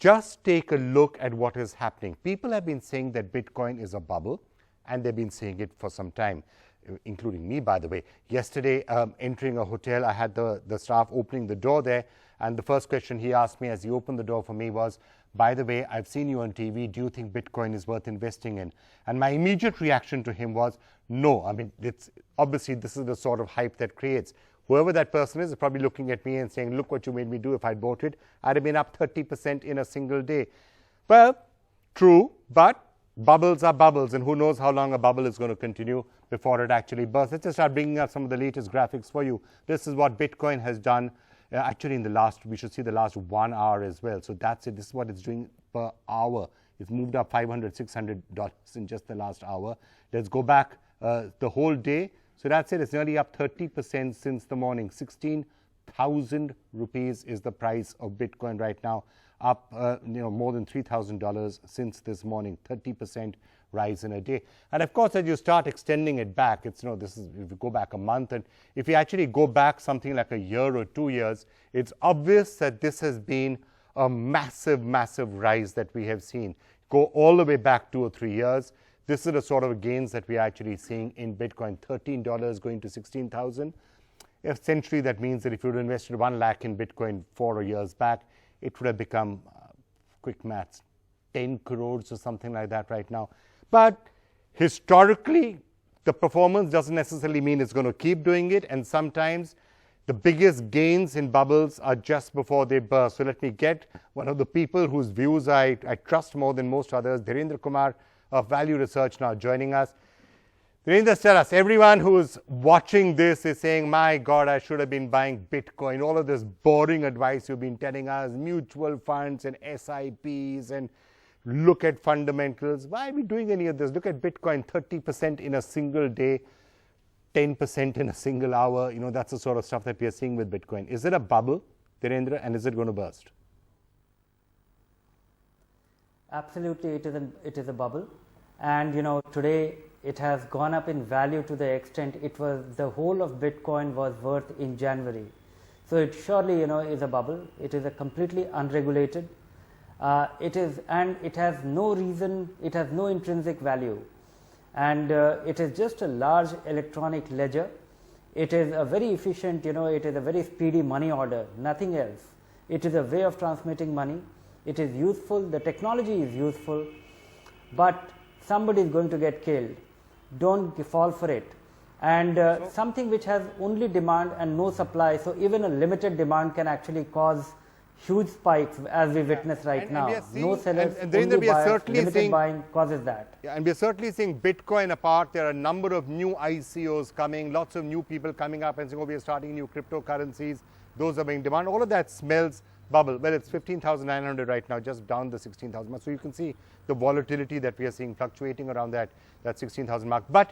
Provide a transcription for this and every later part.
just take a look at what is happening. People have been saying that Bitcoin is a bubble, and they've been saying it for some time, including me, by the way. Yesterday, entering a hotel, I had the staff opening the door there, and the first question he asked me as he opened the door for me was, by the way, I've seen you on TV, do you think Bitcoin is worth investing in? And my immediate reaction to him was, no. I mean, it's obviously this is the sort of hype that creates. Whoever that person is probably looking at me and saying, look what you made me do. If I'd bought it, I'd have been up 30% in a single day. Well, true, but bubbles are bubbles, and who knows how long a bubble is going to continue before it actually bursts. Let's just start bringing up some of the latest graphics for you. This is what Bitcoin has done. Actually, in the last, we should see the last 1 hour as well. So that's it. This is what it's doing per hour. It's moved up $500, $600 in just the last hour. Let's go back the whole day. So that's it. It's nearly up 30% since the morning. 16,000 rupees is the price of Bitcoin right now. Up more than $3,000 since this morning. 30% rise in a day. And of course, as you start extending it back, it's this is if you go back a month, and if you actually go back something like a year or 2 years, it's obvious that this has been a massive, massive rise that we have seen. Go all the way back 2 or 3 years. This is the sort of gains that we're actually seeing in Bitcoin. $13 going to 16,000. Essentially, that means that if you'd invested 1 lakh in Bitcoin 4 years back, it would have become, quick maths, 10 crores or something like that right now. But historically, the performance doesn't necessarily mean it's going to keep doing it. And sometimes the biggest gains in bubbles are just before they burst. So let me get one of the people whose views I trust more than most others, Dhirendra Kumar of Value Research, now joining us. Dhirendra, tell us, everyone who's watching this is saying, my God, I should have been buying Bitcoin. All of this boring advice you've been telling us, mutual funds and SIPs, and look at fundamentals. Why are we doing any of this? Look at Bitcoin, 30% in a single day, 10% in a single hour. That's the sort of stuff that we are seeing with Bitcoin. Is it a bubble, Dhirendra, and is it going to burst? Absolutely, it is a bubble. And today it has gone up in value to the extent it was the whole of Bitcoin was worth in January. So it surely is a bubble. It is a completely unregulated. It has no reason. It has no intrinsic value, and it is just a large electronic ledger. It is a very efficient. It is a very speedy money order. Nothing else. It is a way of transmitting money. It is useful. The technology is useful, but somebody is going to get killed. Don't fall for it. And something which has only demand and no supply, so even a limited demand can actually cause huge spikes, as we witness right now. No sellers, only buyers, limited buying causes that. Yeah, and we are certainly seeing Bitcoin apart. There are a number of new ICOs coming, lots of new people coming up and saying, we are starting new cryptocurrencies. Those are being demanded. All of that smells bubble. Well, it's 15,900 right now, just down the 16,000 mark. So you can see the volatility that we are seeing fluctuating around that 16,000 mark. But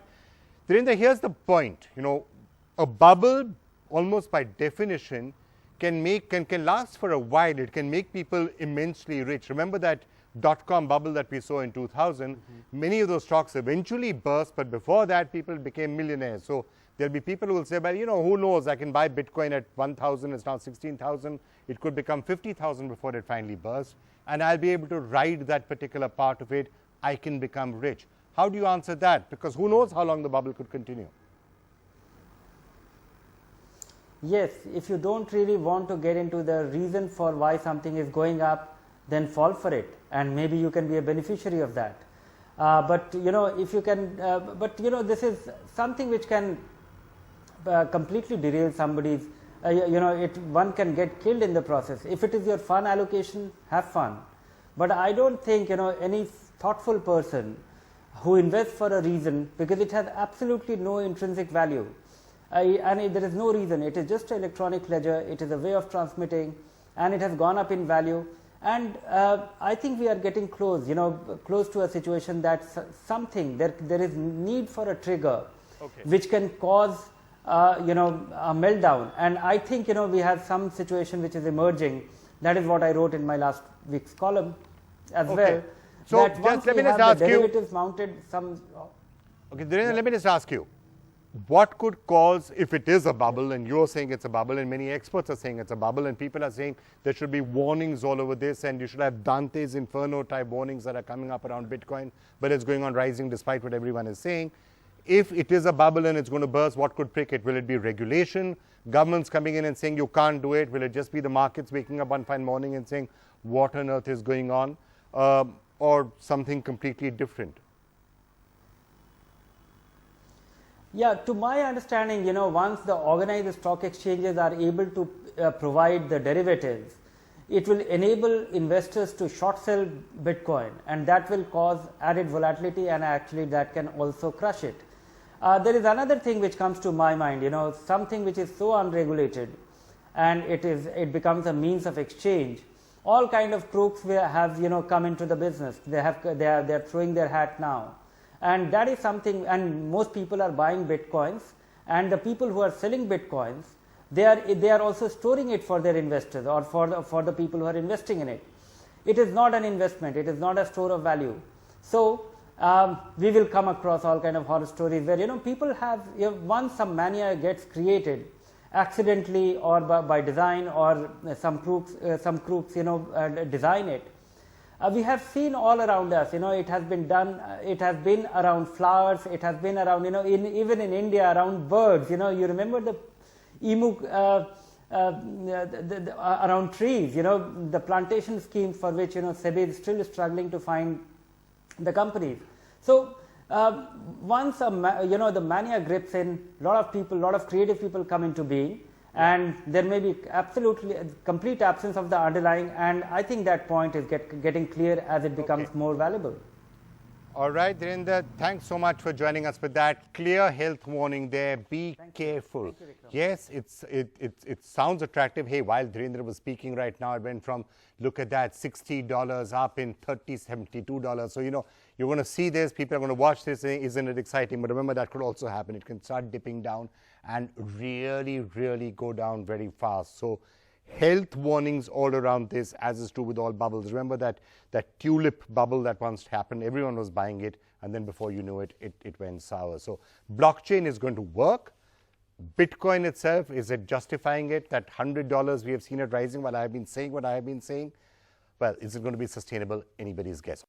Dhirendra, here's the point. A bubble, almost by definition, can last for a while. It can make people immensely rich. Remember that dot-com bubble that we saw in 2000? Many of those stocks eventually burst, but before that, people became millionaires. So there'll be people who will say, well, who knows? I can buy Bitcoin at 1,000. It's now 16,000. It could become 50,000 before it finally bursts, and I'll be able to ride that particular part of it. I can become rich. How do you answer that? Because who knows how long the bubble could continue? Yes, if you don't really want to get into the reason for why something is going up, then fall for it, and maybe you can be a beneficiary of that. But if you can, this is something which can completely derail somebody's. One can get killed in the process. If it is your fun allocation, have fun. But I don't think any thoughtful person who invests for a reason, because it has absolutely no intrinsic value. And there is no reason. It is just an electronic ledger. It is a way of transmitting, and it has gone up in value. And I think we are getting close to a situation that there is need for a trigger, which can cause a meltdown. And I think we have some situation which is emerging. That is what I wrote in my last week's column as well. So that once we have the derivatives mounted, some. Okay, Dhirendra, let me just ask you. what could cause, if it is a bubble, and you're saying it's a bubble, and many experts are saying it's a bubble, and people are saying there should be warnings all over this, and you should have Dante's Inferno type warnings that are coming up around Bitcoin, but it's going on rising despite what everyone is saying. If it is a bubble and it's going to burst, what could prick it? Will it be regulation? Governments coming in and saying you can't do it? Will it just be the markets waking up one fine morning and saying what on earth is going on? Or something completely different? Yeah, to my understanding, once the organized stock exchanges are able to provide the derivatives, it will enable investors to short sell Bitcoin, and that will cause added volatility, and actually that can also crush it. There is another thing which comes to my mind, something which is so unregulated, and it becomes a means of exchange. All kind of crooks have come into the business. They are throwing their hat now, and that is something. And most people are buying Bitcoins, and the people who are selling Bitcoins, they are also storing it for their investors, or for the people who are investing in it. It is not an investment. It is not a store of value. So we will come across all kind of horror stories where people have, once some mania gets created accidentally or by design, or some crooks design it. We have seen all around us, it has been done, it has been around flowers, it has been around, even in India, around birds. You remember the emu around trees, the plantation schemes for which SEBI is still struggling to find the companies. So once the mania grips in, a lot of people, a lot of creative people come into being, and there may be absolutely complete absence of the underlying, and I think that point is getting clear as it becomes more valuable. All right, Dhirendra, thanks so much for joining us with that clear health warning there. Be careful. Yes, it sounds attractive. Hey, while Dhirendra was speaking right now, it went from, look at that, $60 up in $72. So, you're going to see this. People are going to watch this. Isn't it exciting? But remember, that could also happen. It can start dipping down and really, really go down very fast. So, health warnings all around this, as is true with all bubbles. Remember that tulip bubble that once happened, everyone was buying it, and then before you knew it, it went sour. So blockchain is going to work. Bitcoin itself, is it justifying it? That $100 we have seen it rising while I have been saying what I have been saying? Well, is it going to be sustainable? Anybody's guess.